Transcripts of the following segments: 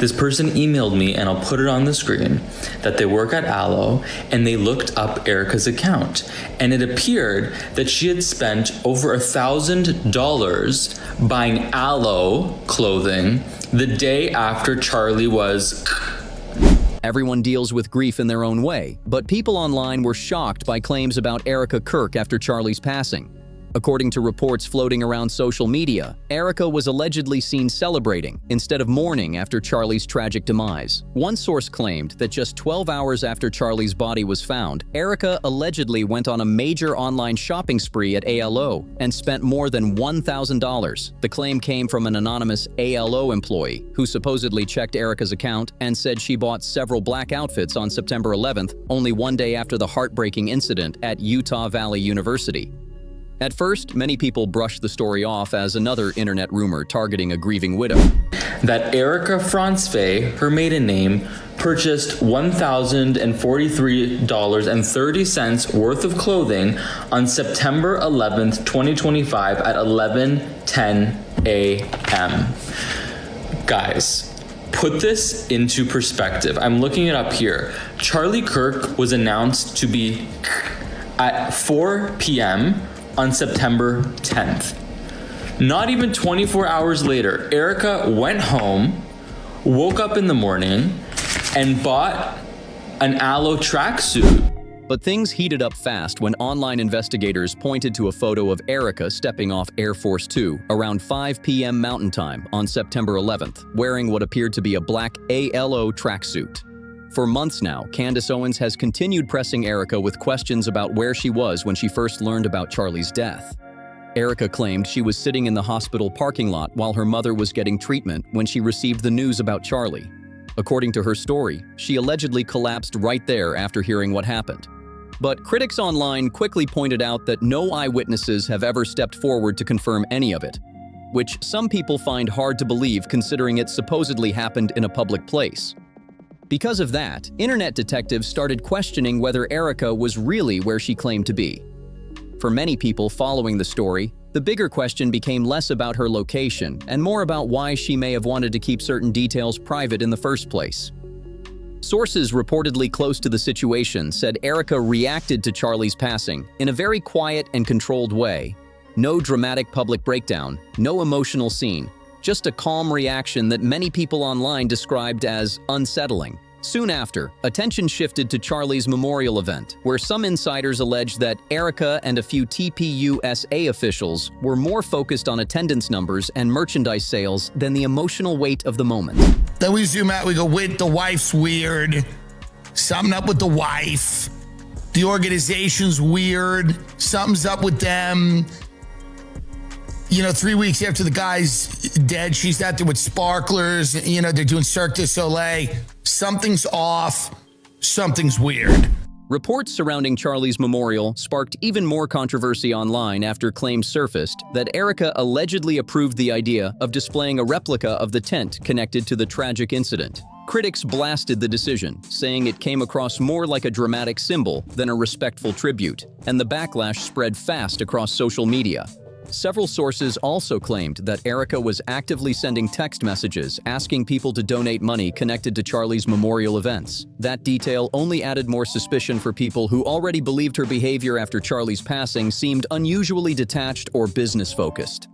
This person emailed me, and I'll put it on the screen, that they work at Alo, and they looked up Erika's account. And it appeared that she had spent over $1,000 buying Alo clothing the day after Charlie was... Everyone deals with grief in their own way, but people online were shocked by claims about Erika Kirk after Charlie's passing. According to reports floating around social media, Erika was allegedly seen celebrating instead of mourning after Charlie's tragic demise. One source claimed that just 12 hours after Charlie's body was found, Erika allegedly went on a major online shopping spree at ALO and spent more than $1,000. The claim came from an anonymous ALO employee who supposedly checked Erika's account and said she bought several black outfits on September 11th, only one day after the heartbreaking incident at Utah Valley University. At first, many people brushed the story off as another internet rumor targeting a grieving widow. That Erika Francevey, her maiden name, purchased $1,043.30 worth of clothing on September 11th, 2025 at 11:10 a.m. Guys, put this into perspective. I'm looking it up here. Charlie Kirk was announced to be at 4 p.m. on September 10th. Not even 24 hours later, Erika went home, woke up in the morning, and bought an Alo tracksuit. But things heated up fast when online investigators pointed to a photo of Erika stepping off Air Force 2 around 5 p.m. Mountain Time on September 11th, wearing what appeared to be a black ALO tracksuit. For months now, Candace Owens has continued pressing Erika with questions about where she was when she first learned about Charlie's death. Erika claimed she was sitting in the hospital parking lot while her mother was getting treatment when she received the news about Charlie. According to her story, she allegedly collapsed right there after hearing what happened. But critics online quickly pointed out that no eyewitnesses have ever stepped forward to confirm any of it, which some people find hard to believe considering it supposedly happened in a public place. Because of that, internet detectives started questioning whether Erika was really where she claimed to be. For many people following the story, the bigger question became less about her location and more about why she may have wanted to keep certain details private in the first place. Sources reportedly close to the situation said Erika reacted to Charlie's passing in a very quiet and controlled way. No dramatic public breakdown, no emotional scene, just a calm reaction that many people online described as unsettling. Soon after, attention shifted to Charlie's memorial event, where some insiders alleged that Erika and a few TPUSA officials were more focused on attendance numbers and merchandise sales than the emotional weight of the moment. Then we zoom out, we go, wait, the wife's weird. Something up with the wife. The organization's weird. Something's up with them. 3 weeks after the guy's dead, she's out there with sparklers. They're doing Cirque du Soleil. Something's off. Something's weird. Reports surrounding Charlie's memorial sparked even more controversy online after claims surfaced that Erika allegedly approved the idea of displaying a replica of the tent connected to the tragic incident. Critics blasted the decision, saying it came across more like a dramatic symbol than a respectful tribute, and the backlash spread fast across social media. Several sources also claimed that Erika was actively sending text messages asking people to donate money connected to Charlie's memorial events. That detail only added more suspicion for people who already believed her behavior after Charlie's passing seemed unusually detached or business-focused.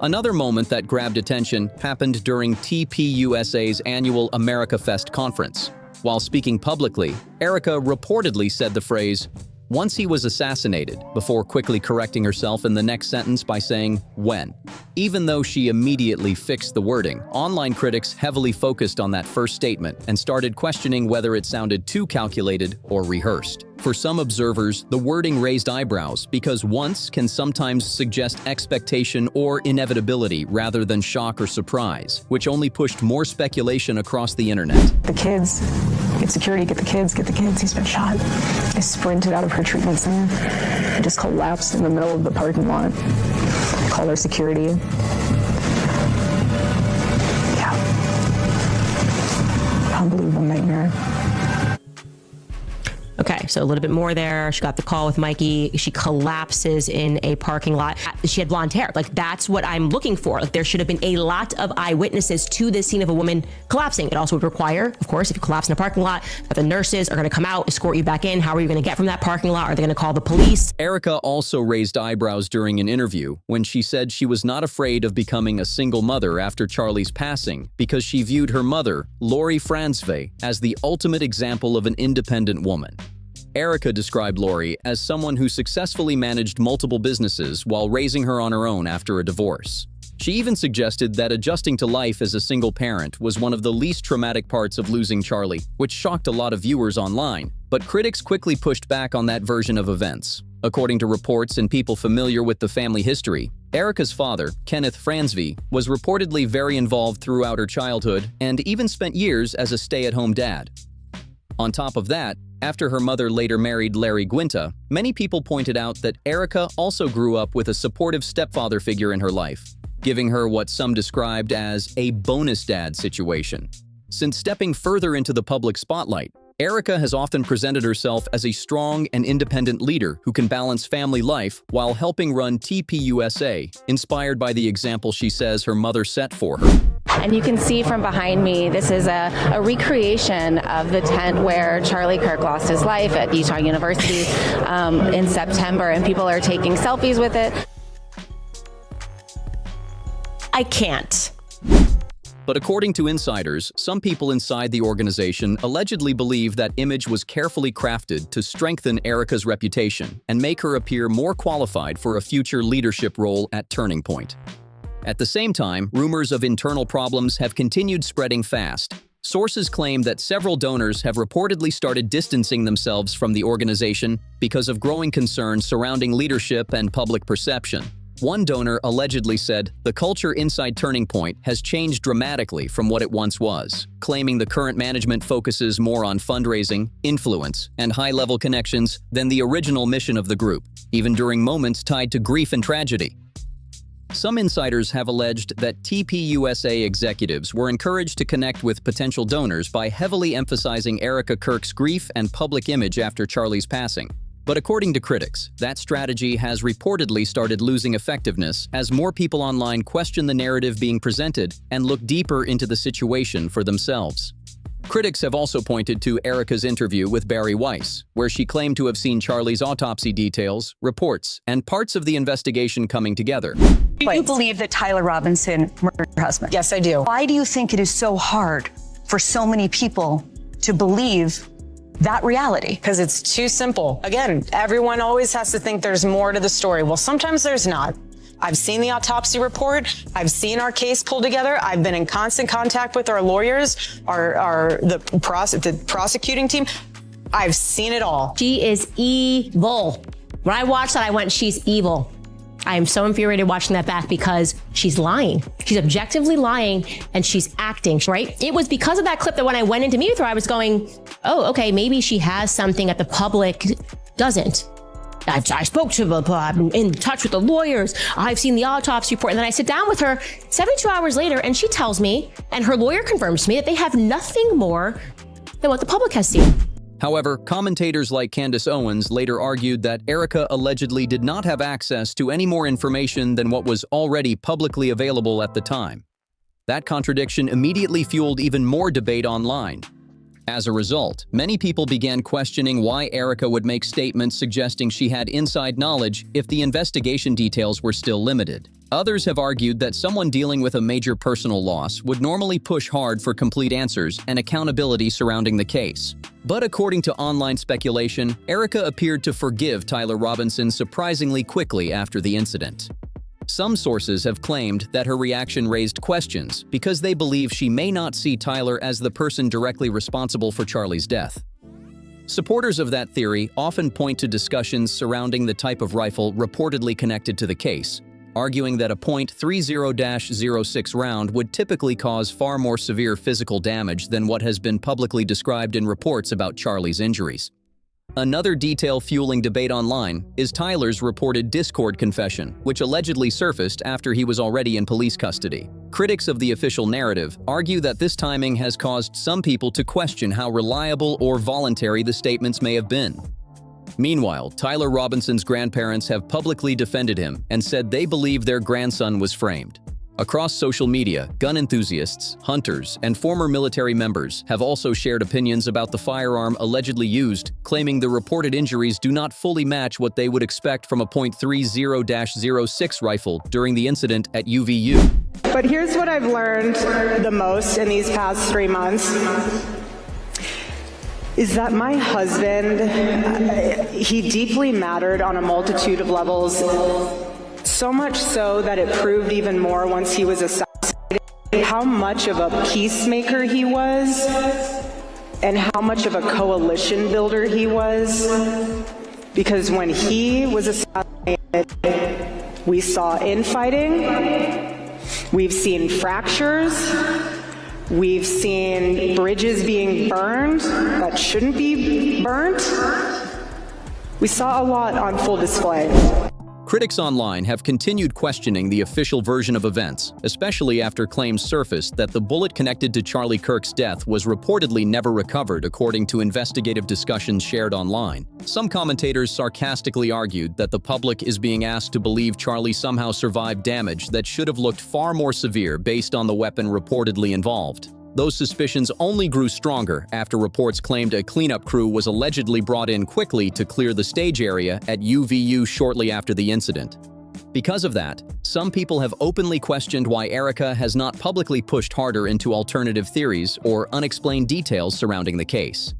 Another moment that grabbed attention happened during TPUSA's annual America Fest conference. While speaking publicly, Erika reportedly said the phrase, "Once he was assassinated," before quickly correcting herself in the next sentence by saying, "when." Even though she immediately fixed the wording, online critics heavily focused on that first statement and started questioning whether it sounded too calculated or rehearsed. For some observers, the wording raised eyebrows because once can sometimes suggest expectation or inevitability rather than shock or surprise, which only pushed more speculation across the internet. The kids, get security, get the kids, he's been shot. I sprinted out of her treatment center. I just collapsed in the middle of the parking lot. Called our security. Yeah. Unbelievable nightmare. Okay, So a little bit more there. She got the call with Mikey. She collapses in a parking lot. She had blonde hair. Like, that's what I'm looking for. Like, there should have been a lot of eyewitnesses to this scene of a woman collapsing. It also would require, of course, if you collapse in a parking lot, that the nurses are going to come out, escort you back in. How are you going to get from that parking lot? Are they going to call the police? Erika also raised eyebrows during an interview when she said she was not afraid of becoming a single mother after Charlie's passing because she viewed her mother, Lori Franzve, as the ultimate example of an independent woman. Erika described Lori as someone who successfully managed multiple businesses while raising her on her own after a divorce. She even suggested that adjusting to life as a single parent was one of the least traumatic parts of losing Charlie, which shocked a lot of viewers online. But critics quickly pushed back on that version of events. According to reports and people familiar with the family history, Erika's father, Kenneth Franzve, was reportedly very involved throughout her childhood and even spent years as a stay-at-home dad. On top of that, after her mother later married Larry Guinta, many people pointed out that Erika also grew up with a supportive stepfather figure in her life, giving her what some described as a bonus dad situation. Since stepping further into the public spotlight, Erika has often presented herself as a strong and independent leader who can balance family life while helping run TPUSA, inspired by the example she says her mother set for her. And you can see from behind me, this is a recreation of the tent where Charlie Kirk lost his life at Utah University in September, and people are taking selfies with it. I can't. But according to insiders, some people inside the organization allegedly believe that image was carefully crafted to strengthen Erika's reputation and make her appear more qualified for a future leadership role at Turning Point. At the same time, rumors of internal problems have continued spreading fast. Sources claim that several donors have reportedly started distancing themselves from the organization because of growing concerns surrounding leadership and public perception. One donor allegedly said, "The culture inside Turning Point has changed dramatically from what it once was," claiming the current management focuses more on fundraising, influence, and high-level connections than the original mission of the group, even during moments tied to grief and tragedy. Some insiders have alleged that TPUSA executives were encouraged to connect with potential donors by heavily emphasizing Erika Kirk's grief and public image after Charlie's passing. But according to critics, that strategy has reportedly started losing effectiveness as more people online question the narrative being presented and look deeper into the situation for themselves. Critics have also pointed to Erika's interview with Barry Weiss, where she claimed to have seen Charlie's autopsy details, reports, and parts of the investigation coming together. Do you believe that Tyler Robinson murdered her husband? Yes, I do. Why do you think it is so hard for so many people to believe that reality? Because it's too simple. Again, everyone always has to think there's more to the story. Well, sometimes there's not. I've seen the autopsy report. I've seen our case pulled together. I've been in constant contact with our lawyers, the prosecuting team. I've seen it all. She is evil. When I watched that, I went, she's evil. I am so infuriated watching that back because she's lying. She's objectively lying and she's acting, right? It was because of that clip that when I went in to meet with her, I was going, oh, okay, maybe she has something that the public doesn't. I spoke to them, I'm in touch with the lawyers, I've seen the autopsy report, and then I sit down with her 72 hours later and she tells me, and her lawyer confirms to me, that they have nothing more than what the public has seen. However, commentators like Candace Owens later argued that Erika allegedly did not have access to any more information than what was already publicly available at the time. That contradiction immediately fueled even more debate online. As a result, many people began questioning why Erika would make statements suggesting she had inside knowledge if the investigation details were still limited. Others have argued that someone dealing with a major personal loss would normally push hard for complete answers and accountability surrounding the case. But according to online speculation, Erika appeared to forgive Tyler Robinson surprisingly quickly after the incident. Some sources have claimed that her reaction raised questions because they believe she may not see Tyler as the person directly responsible for Charlie's death. Supporters of that theory often point to discussions surrounding the type of rifle reportedly connected to the case, arguing that a .30-06 round would typically cause far more severe physical damage than what has been publicly described in reports about Charlie's injuries. Another detail fueling debate online is Tyler's reported Discord confession, which allegedly surfaced after he was already in police custody. Critics of the official narrative argue that this timing has caused some people to question how reliable or voluntary the statements may have been. Meanwhile, Tyler Robinson's grandparents have publicly defended him and said they believe their grandson was framed. Across social media, gun enthusiasts, hunters, and former military members have also shared opinions about the firearm allegedly used, claiming the reported injuries do not fully match what they would expect from a .30-06 rifle during the incident at UVU. But here's what I've learned the most in these past 3 months, is that my husband, he deeply mattered on a multitude of levels. So much so that it proved even more once he was assassinated how much of a peacemaker he was and how much of a coalition builder he was. Because when he was assassinated, we saw infighting, we've seen fractures, we've seen bridges being burned that shouldn't be burnt. We saw a lot on full display. Critics online have continued questioning the official version of events, especially after claims surfaced that the bullet connected to Charlie Kirk's death was reportedly never recovered, according to investigative discussions shared online. Some commentators sarcastically argued that the public is being asked to believe Charlie somehow survived damage that should have looked far more severe based on the weapon reportedly involved. Those suspicions only grew stronger after reports claimed a cleanup crew was allegedly brought in quickly to clear the stage area at UVU shortly after the incident. Because of that, some people have openly questioned why Erika has not publicly pushed harder into alternative theories or unexplained details surrounding the case.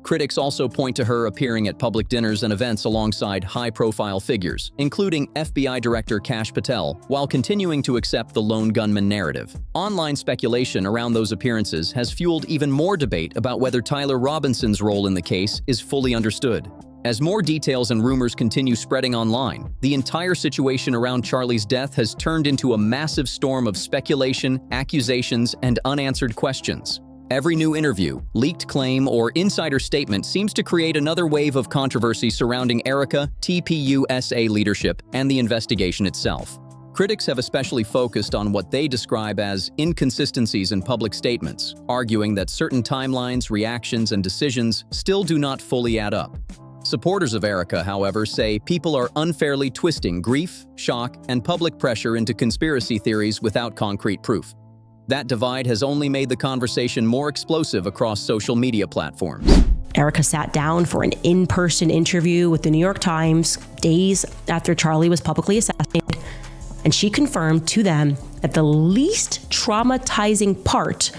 Critics also point to her appearing at public dinners and events alongside high-profile figures, including FBI Director Kash Patel, while continuing to accept the lone gunman narrative. Online speculation around those appearances has fueled even more debate about whether Tyler Robinson's role in the case is fully understood. As more details and rumors continue spreading online, the entire situation around Charlie's death has turned into a massive storm of speculation, accusations, and unanswered questions. Every new interview, leaked claim, or insider statement seems to create another wave of controversy surrounding Erika, TPU-SA leadership, and the investigation itself. Critics have especially focused on what they describe as inconsistencies in public statements, arguing that certain timelines, reactions, and decisions still do not fully add up. Supporters of Erika, however, say people are unfairly twisting grief, shock, and public pressure into conspiracy theories without concrete proof. That divide has only made the conversation more explosive across social media platforms. Erika sat down for an in-person interview with the New York Times days after Charlie was publicly assassinated, and she confirmed to them that the least traumatizing part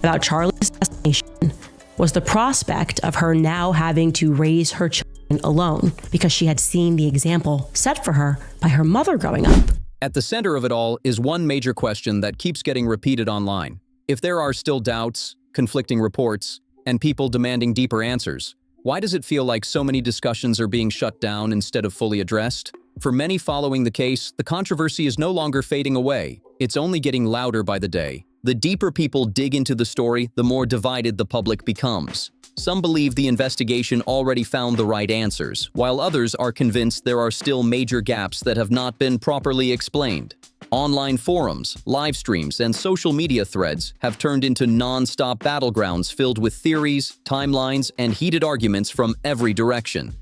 about Charlie's assassination was the prospect of her now having to raise her children alone because she had seen the example set for her by her mother growing up. At the center of it all is one major question that keeps getting repeated online. If there are still doubts, conflicting reports, and people demanding deeper answers, why does it feel like so many discussions are being shut down instead of fully addressed? For many following the case, the controversy is no longer fading away. It's only getting louder by the day. The deeper people dig into the story, the more divided the public becomes. Some believe the investigation already found the right answers, while others are convinced there are still major gaps that have not been properly explained. Online forums, live streams, and social media threads have turned into non-stop battlegrounds filled with theories, timelines, and heated arguments from every direction.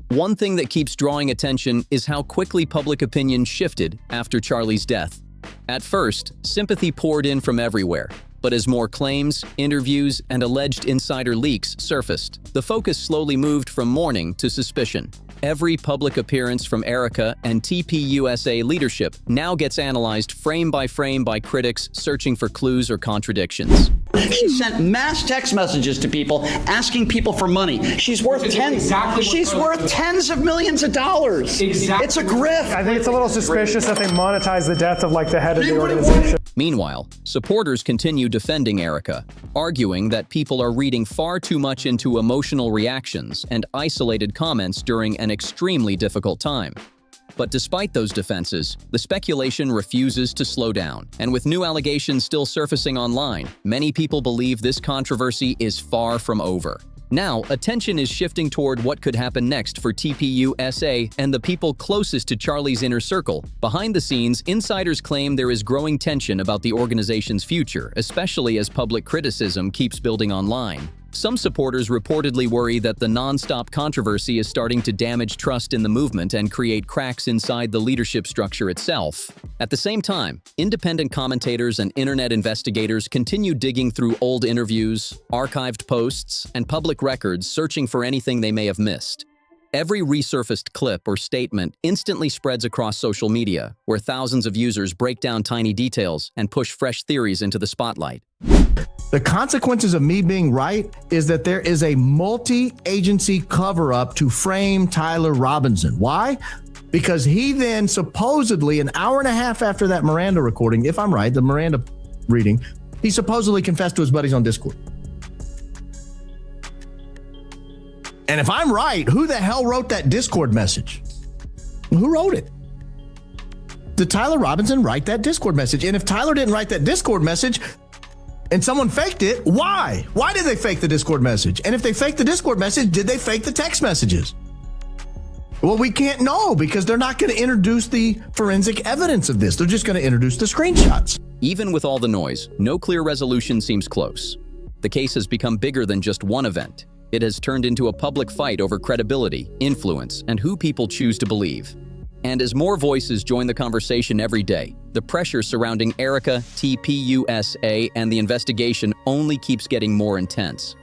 One thing that keeps drawing attention is how quickly public opinion shifted after Charlie's death. At first, sympathy poured in from everywhere. But as more claims, interviews, and alleged insider leaks surfaced, the focus slowly moved from mourning to suspicion. Every public appearance from Erika and TPU-SA leadership now gets analyzed frame by critics searching for clues or contradictions. She sent mass text messages to people asking people for money. She's worth tens of millions of dollars. Exactly. It's a grift. I think it's a little suspicious that they monetize the death of like the head of the organization. Meanwhile, supporters continue defending Erika, arguing that people are reading far too much into emotional reactions and isolated comments during an extremely difficult time. But despite those defenses, the speculation refuses to slow down, and with new allegations still surfacing online, many people believe this controversy is far from over. Now, attention is shifting toward what could happen next for TPU-SA and the people closest to Charlie's inner circle. Behind the scenes, insiders claim there is growing tension about the organization's future, especially as public criticism keeps building online. Some supporters reportedly worry that the nonstop controversy is starting to damage trust in the movement and create cracks inside the leadership structure itself. At the same time, independent commentators and internet investigators continue digging through old interviews, archived posts, and public records searching for anything they may have missed. Every resurfaced clip or statement instantly spreads across social media, where thousands of users break down tiny details and push fresh theories into the spotlight. The consequences of me being right is that there is a multi-agency cover-up to frame Tyler Robinson. Why? Because he then supposedly, an hour and a half after that Miranda recording, if I'm right, the Miranda reading, he supposedly confessed to his buddies on Discord. And if I'm right, who the hell wrote that Discord message? Who wrote it? Did Tyler Robinson write that Discord message? And if Tyler didn't write that Discord message and someone faked it, why? Why did they fake the Discord message? And if they faked the Discord message, did they fake the text messages? Well, we can't know because they're not going to introduce the forensic evidence of this. They're just going to introduce the screenshots. Even with all the noise, no clear resolution seems close. The case has become bigger than just one event. It has turned into a public fight over credibility, influence, and who people choose to believe. And as more voices join the conversation every day, the pressure surrounding Erika, TPUSA, and the investigation only keeps getting more intense.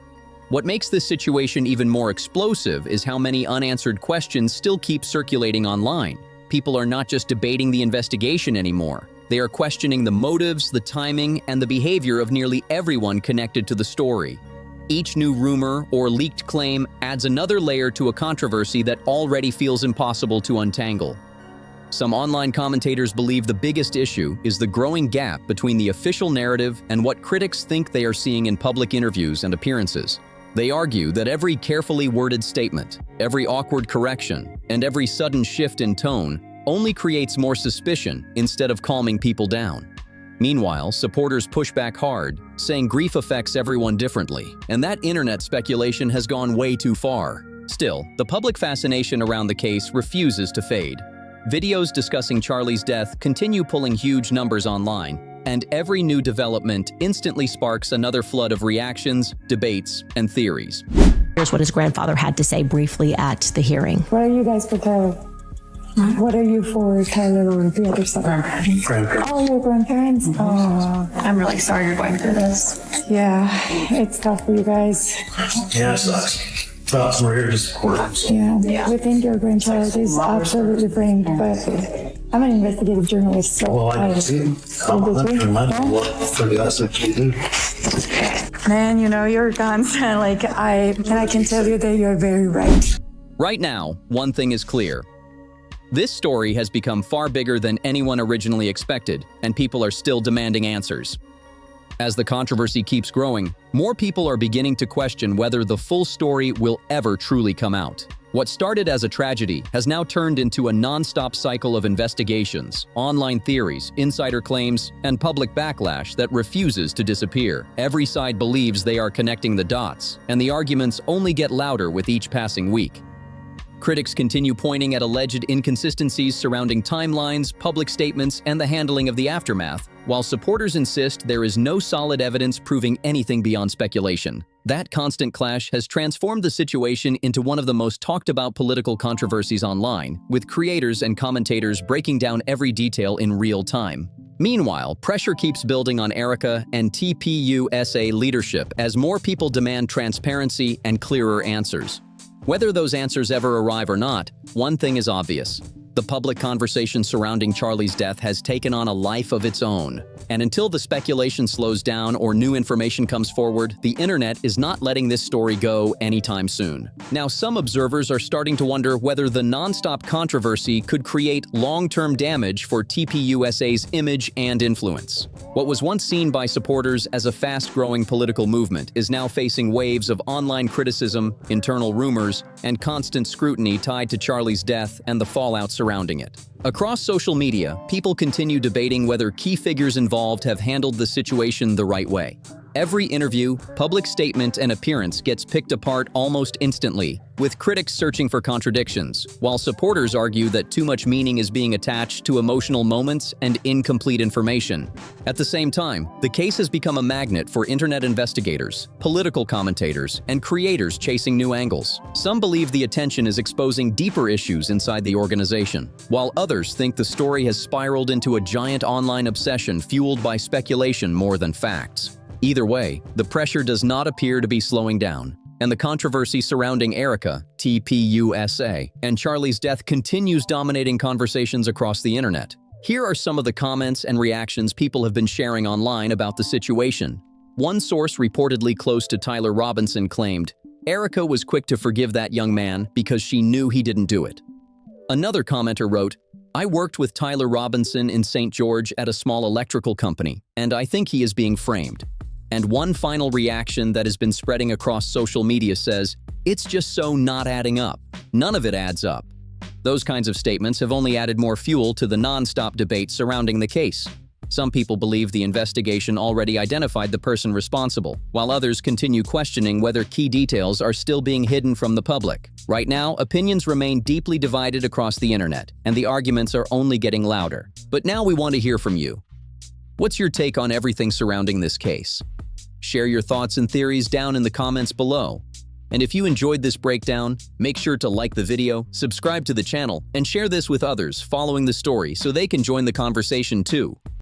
What makes this situation even more explosive is how many unanswered questions still keep circulating online. People are not just debating the investigation anymore. They are questioning the motives, the timing, and the behavior of nearly everyone connected to the story. Each new rumor or leaked claim adds another layer to a controversy that already feels impossible to untangle. Some online commentators believe the biggest issue is the growing gap between the official narrative and what critics think they are seeing in public interviews and appearances. They argue that every carefully worded statement, every awkward correction, and every sudden shift in tone only creates more suspicion instead of calming people down. Meanwhile, supporters push back hard, saying grief affects everyone differently, and that internet speculation has gone way too far. Still, the public fascination around the case refuses to fade. Videos discussing Charlie's death continue pulling huge numbers online, and every new development instantly sparks another flood of reactions, debates, and theories. Here's what his grandfather had to say briefly at the hearing. What are you guys for Tyler? What are you for Tyler or the other side? Grandparents. Oh, your grandparents? Oh, I'm really sorry you're going through this. Yeah, it's tough for you guys. Yeah, it sucks. But we're here to support him. Yeah, we think your grandchild is absolutely framed, but I'm an investigative journalist, so well, I can see. Man, you know, you're constant. Like, I can tell you that you're very right. Right now, one thing is clear. This story has become far bigger than anyone originally expected, and people are still demanding answers. As the controversy keeps growing, more people are beginning to question whether the full story will ever truly come out. What started as a tragedy has now turned into a non-stop cycle of investigations, online theories, insider claims, and public backlash that refuses to disappear. Every side believes they are connecting the dots, and the arguments only get louder with each passing week. Critics continue pointing at alleged inconsistencies surrounding timelines, public statements, and the handling of the aftermath, while supporters insist there is no solid evidence proving anything beyond speculation. That constant clash has transformed the situation into one of the most talked about political controversies online, with creators and commentators breaking down every detail in real time. Meanwhile, pressure keeps building on Erika and TPUSA leadership as more people demand transparency and clearer answers. Whether those answers ever arrive or not, one thing is obvious. The public conversation surrounding Charlie's death has taken on a life of its own. And until the speculation slows down or new information comes forward, the internet is not letting this story go anytime soon. Now, some observers are starting to wonder whether the nonstop controversy could create long-term damage for TPUSA's image and influence. What was once seen by supporters as a fast-growing political movement is now facing waves of online criticism, internal rumors, and constant scrutiny tied to Charlie's death and the fallout surrounding it. Across social media, people continue debating whether key figures involved have handled the situation the right way. Every interview, public statement, and appearance gets picked apart almost instantly, with critics searching for contradictions, while supporters argue that too much meaning is being attached to emotional moments and incomplete information. At the same time, the case has become a magnet for internet investigators, political commentators, and creators chasing new angles. Some believe the attention is exposing deeper issues inside the organization, while others think the story has spiraled into a giant online obsession fueled by speculation more than facts. Either way, the pressure does not appear to be slowing down, and the controversy surrounding Erika, TPUSA, and Charlie's death continues dominating conversations across the internet. Here are some of the comments and reactions people have been sharing online about the situation. One source reportedly close to Tyler Robinson claimed, "Erika was quick to forgive that young man because she knew he didn't do it." Another commenter wrote, "I worked with Tyler Robinson in St. George at a small electrical company, and I think he is being framed." And one final reaction that has been spreading across social media says, "It's just so not adding up. None of it adds up." Those kinds of statements have only added more fuel to the non-stop debate surrounding the case. Some people believe the investigation already identified the person responsible, while others continue questioning whether key details are still being hidden from the public. Right now, opinions remain deeply divided across the internet, and the arguments are only getting louder. But now we want to hear from you. What's your take on everything surrounding this case? Share your thoughts and theories down in the comments below. And if you enjoyed this breakdown, make sure to like the video, subscribe to the channel, and share this with others following the story so they can join the conversation too.